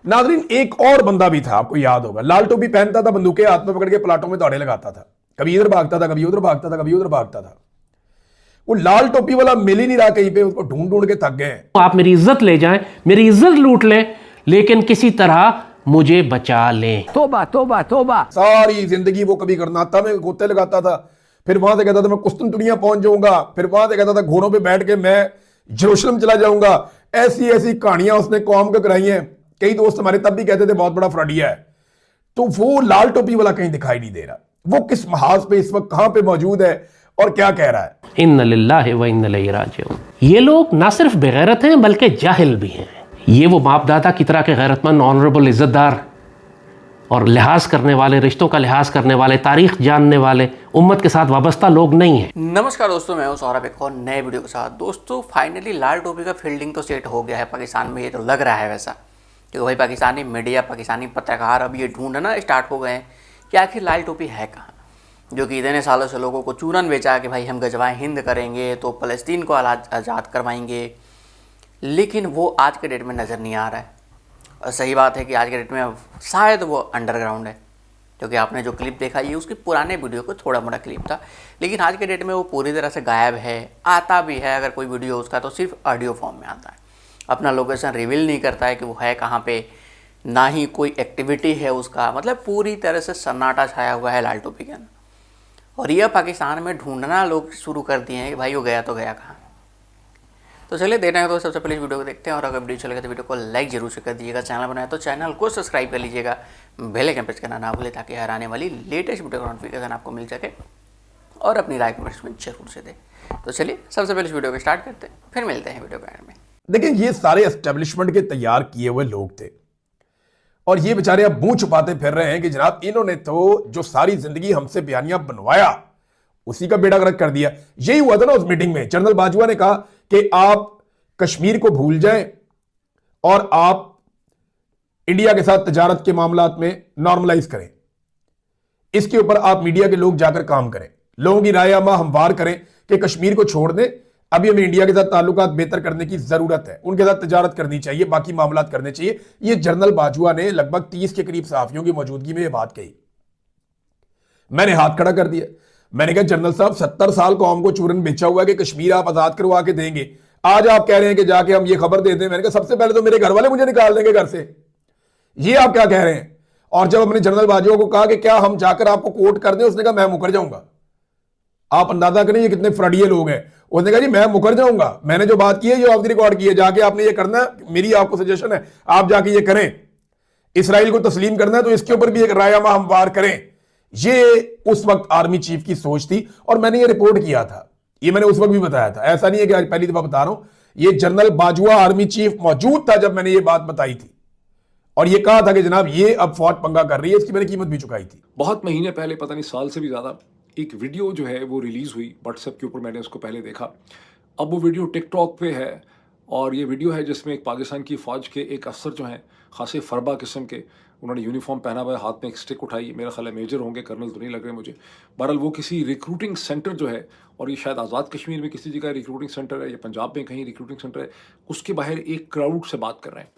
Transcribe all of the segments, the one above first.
नाजरीन, एक और बंदा भी था, आपको याद होगा, लाल टोपी पहनता था, बंदूकें हाथ में पकड़ के प्लाटों में दौड़े लगाता था, कभी इधर भागता था, कभी उधर भागता था, कभी उधर भागता था। वो लाल टोपी वाला मिल ही नहीं रहा कहीं पे, उसको ढूंढ ढूंढ के थक गए। आप मेरी इज्जत ले जाएं, मेरी इज्जत लूट लें, लेकिन किसी तरह मुझे बचा लें। तोबा तोबा तोबा। सारी जिंदगी वो कभी करनाता में गोते लगाता था, फिर वहां से कहता था मैं कुस्तुनतुनिया पहुंच जाऊंगा, फिर वहां से कहता था घोड़ों पे बैठ के मैं यरूशलेम चला जाऊंगा। ऐसी ऐसी कहानियां उसने कौम को कराई हैं। कई दोस्त हमारे तब भी कहते थे बहुत बड़ा फ्रॉडिया है। तो वो लाल टोपी वाला कहीं दिखाई नहीं दे रहा। वो किस महाज पे इस वक्त कहां पे मौजूद है और क्या कह रहा है? इन्ना लिल्लाहि व इन्ना इलैहि राजिऊन। ये लोग ना सिर्फ बेगैरत हैं बल्कि जाहिल भी हैं। ये वो बाप दादा की तरह के गैरतमंद, ऑनरेबल, इज्जतदार और लिहाज करने वाले, रिश्तों का लिहाज करने वाले, तारीख जानने वाले, उम्मत के साथ वाबस्ता लोग नहीं हैं। नमस्कार दोस्तों, मैं हूं सौरभ एक और नए वीडियो के साथ। दोस्तों फाइनली लाल टोपी का फील्डिंग तो सेट हो गया है पाकिस्तान में, ये तो लग रहा है वैसा, क्योंकि भाई पाकिस्तानी मीडिया, पाकिस्तानी पत्रकार अब ये ढूंढना स्टार्ट हो गए हैं कि आखिर लाल टोपी है कहाँ, जो कि इतने सालों से लोगों को चूरन बेचा कि भाई हम गजवाए हिंद करेंगे तो फ़लस्तीन को आज़ाद करवाएंगे, लेकिन वो आज के डेट में नज़र नहीं आ रहा है। और सही बात है कि आज के डेट में शायद वो अंडरग्राउंड है, क्योंकि आपने जो क्लिप देखा ये उसकी पुराने वीडियो को थोड़ा मोटा क्लिप था, लेकिन आज के डेट में वो पूरी तरह से गायब है। आता भी है अगर कोई वीडियो उसका तो सिर्फ ऑडियो फॉर्म में आता है, अपना लोकेशन रिवील नहीं करता है कि वो है कहाँ पे, ना ही कोई एक्टिविटी है उसका। मतलब पूरी तरह से सन्नाटा छाया हुआ है लाल टोपी के अंदर। और यह पाकिस्तान में ढूंढना लोग शुरू कर दिए हैं कि भाई वो गया तो गया कहाँ। तो चलिए देना है तो सबसे पहले इस वीडियो को देखते हैं, और अगर वीडियो चलेगा तो वीडियो को लाइक जरूर से कर दीजिएगा, चैनल बनाया तो चैनल को सब्सक्राइब कर लीजिएगा, बेल आइकन प्रेस करना ना भूलें ताकि हर आने वाली लेटेस्ट वीडियो का नोटिफिकेशन आपको मिल सके, और अपनी राय कमेंट्स जरूर से दें। तो चलिए सबसे पहले इस वीडियो को स्टार्ट करते हैं, फिर मिलते हैं वीडियो के एंड में। देखिए, ये सारे एस्टेब्लिशमेंट के तैयार किए हुए लोग थे, और ये बेचारे अब मुंह छुपाते फिर रहे हैं कि जनाब इन्होंने तो जो सारी जिंदगी हमसे बयानियां बनवाया उसी का बेड़ा गर्क कर दिया। यही हुआ था ना उस मीटिंग में। जनरल बाजवा ने कहा कि आप कश्मीर को भूल जाएं और आप इंडिया के साथ तजारत के मामलात में नॉर्मलाइज करें। इसके ऊपर आप मीडिया के लोग जाकर काम करें, लोगों की राय आमा हमवार करें कि कश्मीर को छोड़ दें, अभी हमें इंडिया के साथ ताल्लुकात बेहतर करने की जरूरत है, उनके साथ तजारत करनी चाहिए, बाकी मामलात करने चाहिए। ये जनरल बाजवा ने लगभग 30 के करीब सहाफियों की मौजूदगी में यह बात कही। मैंने हाथ खड़ा कर दिया। मैंने कहा जनरल साहब, 70 साल कौम को चूरन बेचा हुआ है कि कश्मीर आप आजाद करवा के देंगे, आज आप कह रहे हैं कि जाके हम ये खबर दे दें। मैंने कहा सबसे पहले तो मेरे घर वाले मुझे निकाल देंगे घर से, ये आप क्या कह रहे हैं? और जब अपने जनरल बाजवा को कहा कि क्या हम जाकर आपको कोर्ट कर दें, उसने कहा मैं मुकर जाऊंगा। आप अंदाजा करें ये कितने फ्रॉडिये लोग हैं। उसने कहा जी मैं मुकर जाऊंगा, मैंने जो बात की है ये ऑफ द रिकॉर्ड की है, जाके आपने ये करना है, मेरी आपको सजेशन है आप जाके ये करें। इसराइल को तस्लीम करना है तो इसके ऊपर भी एक रायनामा हमवार करें। ये उस वक्त आर्मी चीफ की सोच थी, और मैंने ये रिपोर्ट किया था, ये मैंने उस वक्त भी बताया था। ऐसा नहीं है कि आज पहली दफा बता रहा हूं, ये जनरल बाजवा आर्मी चीफ मौजूद था जब मैंने ये बात बताई थी, और ये कहा था कि जनाब ये अब फौज पंगा कर रही है, इसकी मैंने कीमत भी चुकाई थी। बहुत महीने पहले, पता नहीं साल से भी ज़्यादा, एक वीडियो जो है वो रिलीज़ हुई व्हाट्सएप के ऊपर, मैंने उसको पहले देखा। अब वो वीडियो टिकटॉक पे है, और ये वीडियो है जिसमें एक पाकिस्तान की फ़ौज के एक अफसर जो हैं, खासे फरबा किस्म के, उन्होंने यूनिफॉर्म पहना हुआ है, हाथ में एक स्टिक उठाई, मेरा ख्याल है मेजर होंगे, कर्नल तो नहीं लग रहे मुझे। बहरहाल वो किसी रिक्रूटिंग सेंटर जो है, और ये शायद आज़ाद कश्मीर में किसी जगह रिक्रूटिंग सेंटर है, या पंजाब में कहीं रिक्रूटिंग सेंटर है, उसके बाहर एक क्राउड से बात कर रहे हैं।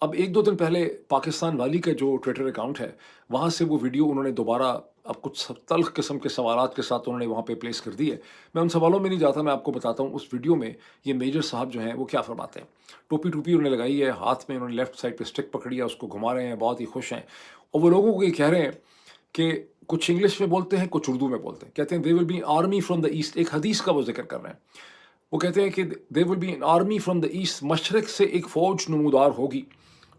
अब 1-2 दिन पहले पाकिस्तान वाली का जो ट्विटर अकाउंट है, वहाँ से वो वीडियो उन्होंने दोबारा अब कुछ तल्ख किस्म के सवालात के साथ उन्होंने वहाँ पे प्लेस कर दी है। मैं उन सवालों में नहीं जाता, मैं आपको बताता हूँ उस वीडियो में ये मेजर साहब जो हैं वो क्या फरमाते हैं। टोपी उन्होंने लगाई है, हाथ में उन्होंने लेफ्ट साइड पे स्टिक पकड़ी है, उसको घुमा रहे हैं, बहुत ही खुश हैं। और वो लोगों को ये कह रहे हैं कि कुछ इंग्लिश में बोलते हैं, कुछ उर्दू में बोलते हैं। कहते हैं they will be army from the east, एक हदीस का वो जिक्र कर रहे हैं। वो कहते हैं कि they will be army from the east, Mashrak से एक फ़ौज नमूदार होगी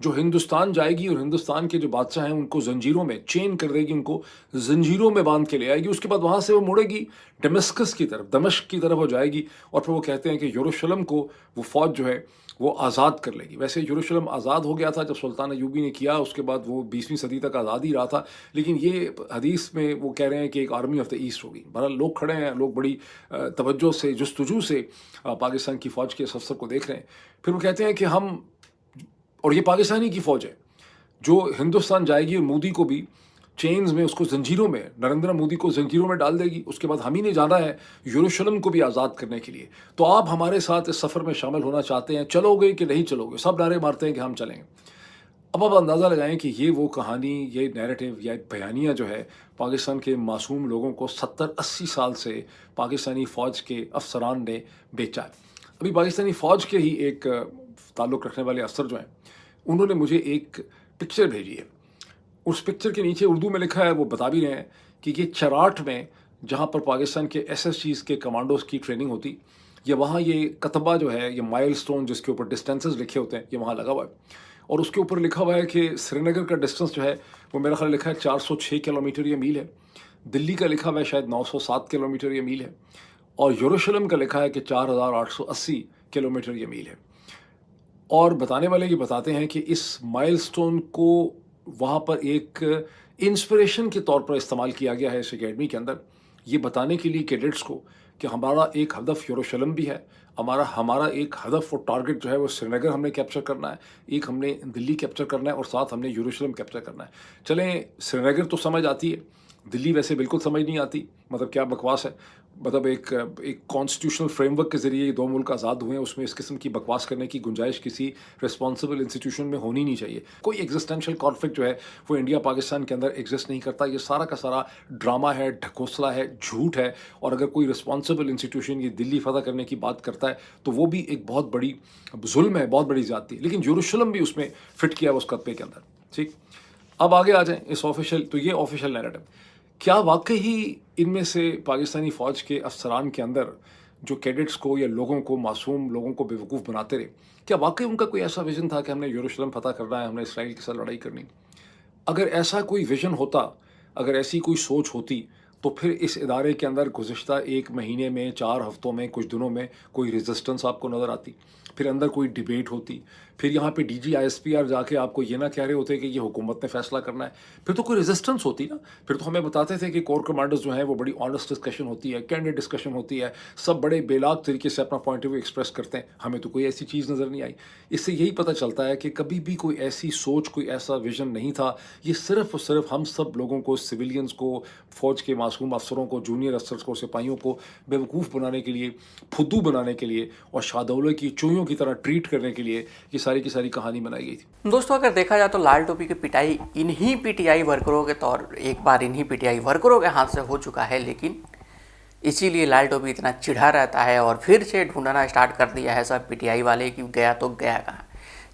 जो हिंदुस्तान जाएगी, और हिंदुस्तान के जो बादशाह हैं उनको जंजीरों में चेन कर देगी, उनको जंजीरों में बांध के ले आएगी। उसके बाद वहाँ से वो मुड़ेगी दमिश्क की तरफ, दमिश्क की तरफ वो जाएगी, और फिर वो कहते हैं कि यरूशलेम को वो फ़ौज जो है वो आज़ाद कर लेगी। वैसे यरूशलेम आज़ाद हो गया था जब सुल्तान अयूबी ने किया, उसके बाद वो 20वीं सदी तक आज़ाद ही रहा था, लेकिन ये हदीस में वो कह रहे हैं कि एक आर्मी ऑफ द ईस्ट होगी। बहरहाल लोग खड़े हैं, लोग बड़ी तवज्जो से, जुस्तजू से पाकिस्तान की फ़ौज के इस अफसर को देख रहे हैं। फिर वो कहते हैं कि हम, और ये पाकिस्तानी की फ़ौज है जो हिंदुस्तान जाएगी और मोदी को भी चेन्स में, उसको जंजीरों में, नरेंद्र मोदी को जंजीरों में डाल देगी। उसके बाद हम ही ने जाना है यरूशलेम को भी आज़ाद करने के लिए, तो आप हमारे साथ इस सफ़र में शामिल होना चाहते हैं, चलोगे कि नहीं चलोगे? सब नारे मारते हैं कि हम चलेंगे। अब आप अंदाज़ा लगाएं कि ये वो कहानी, ये नैरेटिव या बयानिया जो है पाकिस्तान के मासूम लोगों को 70-80 साल से पाकिस्तानी फ़ौज के अफसरान ने बेचा है। अभी पाकिस्तानी फ़ौज के ही एक ताल्लुक़ रखने वाले अफसर जो हैं, उन्होंने मुझे एक पिक्चर भेजी है। उस पिक्चर के नीचे उर्दू में लिखा है, वो बता भी रहे हैं कि ये चराट में, जहाँ पर पाकिस्तान के SSGs के कमांडोज़ की ट्रेनिंग होती, ये वहाँ ये कतबा जो है, ये माइलस्टोन जिसके ऊपर डिस्टेंसेस लिखे होते हैं, ये वहाँ लगा हुआ है। और उसके ऊपर लिखा हुआ है कि श्रीनगर का डिस्टेंस जो है वो मेरा ख्याल लिखा है 406 किलोमीटर या मील है। दिल्ली का लिखा हुआ है शायद 907 किलोमीटर या मील है। और यरूशलेम का लिखा है कि 4880 किलोमीटर या मील है। और बताने वाले ये बताते हैं कि इस माइलस्टोन को वहाँ पर एक इंस्पिरेशन के तौर पर इस्तेमाल किया गया है इस एकेडमी के अंदर, ये बताने के लिए कैडेट्स को कि हमारा एक हदफ यरूशलेम भी है, हमारा एक हदफ और टारगेट जो है वो श्रीनगर हमने कैप्चर करना है, एक हमने दिल्ली कैप्चर करना है और साथ हमने यरूशलेम कैप्चर करना है। चलें, श्रीनगर तो समझ आती है, दिल्ली वैसे बिल्कुल समझ नहीं आती, मतलब क्या बकवास है। मतलब एक कॉन्स्टिट्यूशनल फ्रेमवर्क के ज़रिए ये दो मुल्क आज़ाद हुए हैं, उसमें इस किस्म की बकवास करने की गुंजाइश किसी रिस्पॉन्सिबल इंस्टीट्यूशन में होनी नहीं चाहिए। कोई एग्जिस्टेंशियल कॉन्फ्लिक्ट जो है वो इंडिया पाकिस्तान के अंदर एग्जिस्ट नहीं करता। ये सारा का सारा ड्रामा है, ढकोसला है, झूठ है। और अगर कोई रिस्पॉन्सिबल इंस्टीट्यूशन ये दिल्ली फतह करने की बात करता है तो वो भी एक बहुत बड़ी जुल्म है, बहुत बड़ी ज़्यादती है। लेकिन यरूशलेम भी उसमें फिट किया उस कतबे के अंदर। ठीक, अब आगे आ जाएँ इस ऑफिशियल, तो ये ऑफिशियल नैरेटिव, क्या वाकई ही इनमें से पाकिस्तानी फ़ौज के अफसरान के अंदर जो कैडेट्स को या लोगों को, मासूम लोगों को बेवकूफ़ बनाते रहे, क्या वाकई उनका कोई ऐसा विज़न था कि हमने यरूशलेम फतह करना है, हमने इसराइल के साथ लड़ाई करनी? अगर ऐसा कोई विज़न होता, अगर ऐसी कोई सोच होती, तो फिर इस इदारे के अंदर गुज़िश्ता 1 महीने में, 4 हफ्तों में, कुछ दिनों में कोई रेजिस्टेंस आपको नज़र आती, फिर अंदर कोई डिबेट होती, फिर यहाँ पे DG ISPR जाके आपको ये ना कह रहे होते कि ये हुकूमत ने फैसला करना है, फिर तो कोई रेजिस्टेंस होती ना। फिर तो हमें बताते थे कि कोर कमांडर्स जो हैं वो बड़ी ऑनेस्ट डिस्कशन होती है, कैंडिड डिस्कशन होती है, सब बड़े बेलाग तरीके से अपना पॉइंट ऑफ व्यू एक्सप्रेस करते हैं। हमें तो कोई ऐसी चीज़ नज़र नहीं आई। इससे यही पता चलता है कि कभी भी कोई ऐसी सोच, कोई ऐसा विजन नहीं था। ये सिर्फ और सिर्फ हम सब लोगों को, सिविलियंस को, फ़ौज के मासूम अफसरों को, जूनियर अफसर्स को, सिपाहियों को बेवकूफ़ बनाने के लिए, फुद्दू बनाने के लिए और शाहदौले की चूहियों की तरह ट्रीट करने के लिए ये सारी की सारी कहानी बनाई गई थी। दोस्तों, अगर देखा जाए तो लाल टोपी की पिटाई इन्हीं PTI वर्करों के एक बार इन्हीं PTI वर्करों के हाथ से हो चुका है, लेकिन इसीलिए लाल टोपी इतना चिढ़ा रहता है और फिर से ढूंढना स्टार्ट कर दिया है सब PTI वाले कि गया तो गया कहाँ।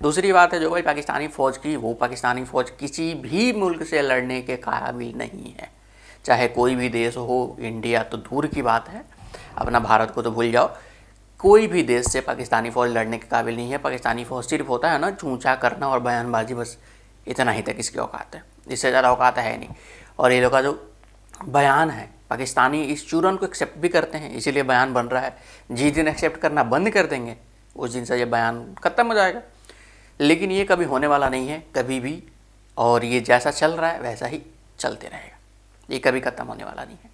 दूसरी बात है जो भाई पाकिस्तानी फ़ौज की, वो पाकिस्तानी फ़ौज किसी भी मुल्क से लड़ने के काबिल नहीं है, चाहे कोई भी देश हो। इंडिया तो दूर की बात है, अपना भारत को तो भूल जाओ। कोई भी देश से पाकिस्तानी फ़ौज लड़ने के काबिल नहीं है। पाकिस्तानी फ़ौज सिर्फ होता है ना चूंचा करना और बयानबाजी, बस इतना ही तक इसकी औकात है, इससे ज़्यादा औकात है नहीं। और ये लोग का जो बयान है, पाकिस्तानी इस चूरन को एक्सेप्ट भी करते हैं, इसीलिए बयान बन रहा है। जिस दिन एक्सेप्ट करना बंद कर देंगे उस दिन से ये बयान ख़त्म हो जाएगा। लेकिन ये कभी होने वाला नहीं है, कभी भी। और ये जैसा चल रहा है वैसा ही चलते रहेगा, ये कभी ख़त्म होने वाला नहीं है।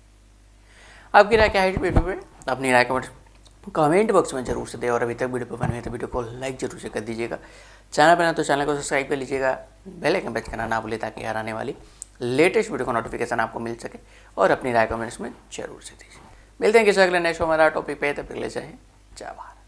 आपकी राय क्या है इस वीडियो पे? अपनी राय कमेंट बॉक्स में जरूर से दें। और अभी तक वीडियो पसंद है तो वीडियो को लाइक जरूर से कर दीजिएगा। चैनल पर ना तो चैनल को सब्सक्राइब कर लीजिएगा, बेल आइकन प्रेस करना ना भूलें ताकि यार आने वाली लेटेस्ट वीडियो का नोटिफिकेशन आपको मिल सके। और अपनी राय कमेंट्स में जरूर से दीजिए। मिलते हैं किसी अगले नेक्स्ट हमारा टॉपिक पे, तब तक ले जाएं। जय भारत।